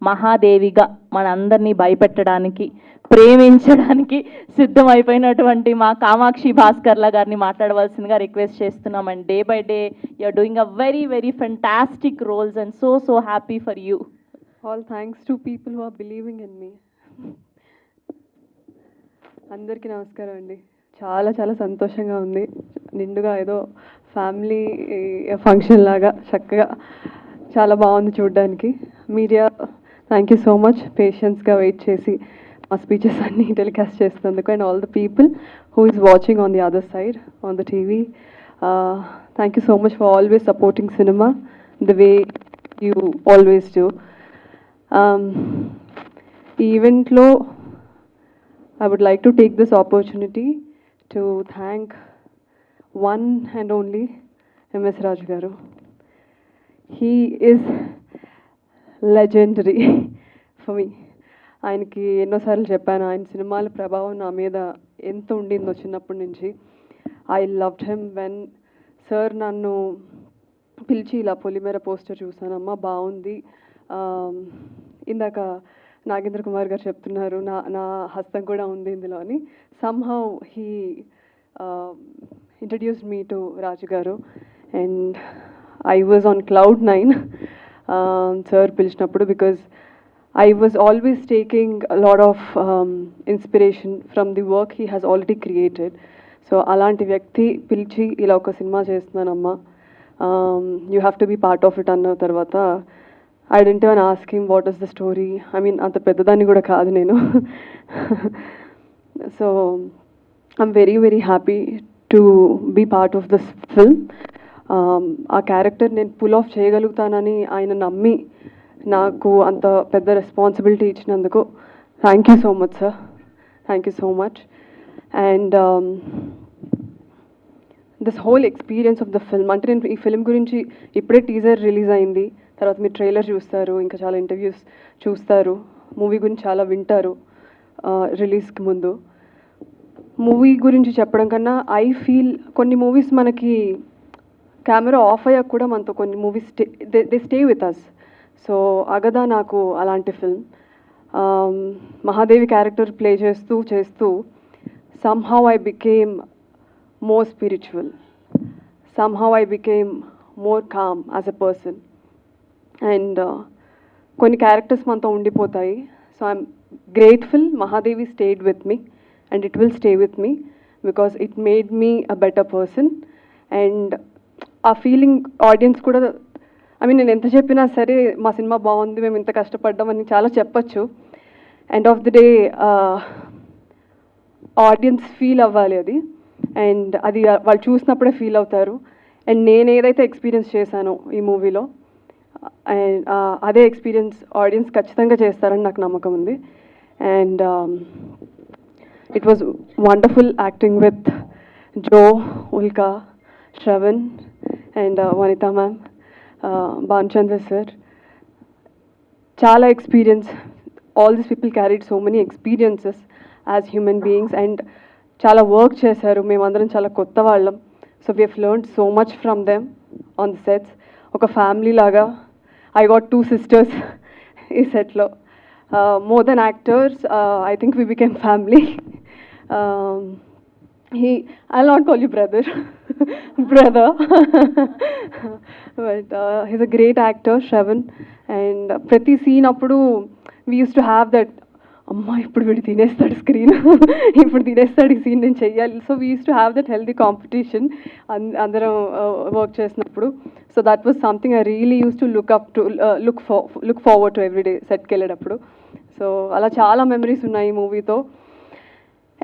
మహాదేవిగా మనందరినీ భయపెట్టడానికి, ప్రేమించడానికి సిద్ధమైపోయినటువంటి మా కామాక్షి భాస్కర్ల గారిని మాట్లాడవలసిందిగా రిక్వెస్ట్ చేస్తున్నాం. And day by day you're doing a very very fantastic roles and so happy for you. All thanks to people who are believing in me. అందరికీ నమస్కారం అండి. చాలా చాలా సంతోషంగా ఉంది. నిండుగా ఏదో ఫ్యామిలీ ఫంక్షన్ లాగా చక్కగా చాలా బాగుంది చూడడానికి. Media thank you so much పేషెన్స్గా వెయిట్ చేసి మా స్పీచెస్ అన్నీ టెలికాస్ట్ చేస్తున్నందుకు. And all the people who is watching on the other side on the TV, thank you so much for always supporting cinema the way you always do. ఈ ఈవెంట్లో I would like to take this opportunity to thank one and only MS Raj garu. He is legendary for me. ఆయనకి ఎన్నోసార్లు చెప్పాను, ఆయన సినిమాల ప్రభావం నా మీద ఎంత ఉండిందో చిన్నప్పటి నుంచి. I loved him when sir నన్ను పిలిచి ఇలా పొలిమేర పోస్టర్ చూసానమ్మా బాగుంది, ఇందాక నాగేంద్ర కుమార్ గారు చెప్తున్నారు నా హస్తం కూడా ఉంది ఇందులో అని. Somehow he introduced me to Raju garu and I was on cloud 9 sir పిలిచినప్పుడు, because I was always taking a lot of inspiration from the work he has already created. So అలాంటి వ్యక్తి పిలిచి ఇలా ఒక cinema చేస్తున్నానమ్మా, you have to be part of it అన్న తర్వాత I didn't even ask him what is the story. I mean, అంత పెద్దదాన్ని కూడా కాదు నేను. So I'm very very happy to be part of this film. ఆ క్యారెక్టర్ నేను pull off చేయగలుగుతానని ఆయన నమ్మి నాకు అంత పెద్ద రెస్పాన్సిబిలిటీ ఇచ్చినందుకు thank you so much sir, thank you so much. And this whole experience of the film, అంటే నేను ఈ ఫిల్మ్ గురించి ఇప్పుడే టీజర్ రిలీజ్ అయింది, తర్వాత మీరు ట్రైలర్ చూస్తారు, ఇంకా చాలా ఇంటర్వ్యూస్ చూస్తారు, మూవీ గురించి చాలా వింటారు రిలీజ్కి ముందు. మూవీ గురించి చెప్పడం కన్నా ఐ ఫీల్ కొన్ని మూవీస్ మనకి కెమెరా ఆఫ్ అయ్యాక కూడా మనతో కొన్ని movies they stay with us. So Agadha నాకు అలాంటి ఫిల్మ్. మహాదేవి క్యారెక్టర్ ప్లే చేస్తూ somehow I became more spiritual, somehow I became more calm as a person. And కొన్ని క్యారెక్టర్స్ మనతో ఉండిపోతాయి. So I'm grateful Mahadevi stayed with me and it will stay with me because it made me a better person. And ఆ feeling audience కూడా, I mean నేను ఎంత చెప్పినా సరే మా సినిమా బాగుంది, మేము ఇంత కష్టపడ్డామని చాలా చెప్పచ్చు. End of the day audience feel అవ్వాలి అది, అండ్ అది వాళ్ళు చూసినప్పుడే ఫీల్ అవుతారు. అండ్ నేను ఏదైతే ఎక్స్పీరియన్స్ చేశానో ఈ మూవీలో, అండ్ అదే ఎక్స్పీరియన్స్ ఆడియన్స్ ఖచ్చితంగా చేస్తారని నాకు నమ్మకం ఉంది. And it was wonderful acting with Jo, Ulka, Shravan and Vanitha ma'am, Bhanuchandra sir. చాలా experience, all these people carried so many experiences as human beings and చాలా వర్క్ చేశారు. మేమందరం చాలా కొత్త వాళ్ళం. So we have learned so much from them on the sets. ఒక family లాగా. I got 2 sisters ఈ సెట్లో. More than actors, I think we became family. I'll not call you brother, brother, but he's a great actor, Shravan. And ప్రతి scene అప్పుడు we used to have that, అమ్మా ఇప్పుడు వీడు తినేస్తాడు screen, ఇప్పుడు తినేస్తాడు ఈ scene నేను చెయ్యాలి. So we use to have that healthy competition అందరం వర్క్ చేసినప్పుడు. So that was something I really use to look forward to every day సెట్కి వెళ్ళేటప్పుడు. సో అలా చాలా మెమరీస్ ఉన్నాయి ఈ మూవీతో.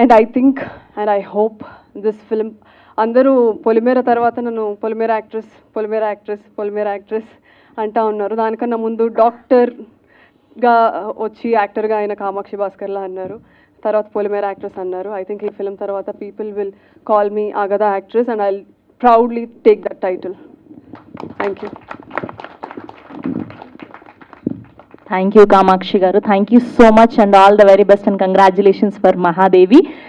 And I think and I hope this film, అందరూ పొలిమేర తర్వాత నన్ను పొలిమేర యాక్ట్రెస్ అంటా ఉన్నారు. దానికన్నా ముందు డాక్టర్గా వచ్చి యాక్టర్గా ఆయన కామాక్షి భాస్కర్లా అన్నారు, తర్వాత పొలిమేర యాక్ట్రెస్ అన్నారు. ఐ థింక్ ఈ ఫిల్మ్ తర్వాత people will call me Agadha actress and I will proudly take that title. Thank you. Thank you, Kamakshi garu. Thank you so much and all the very best and congratulations for Mahadevi.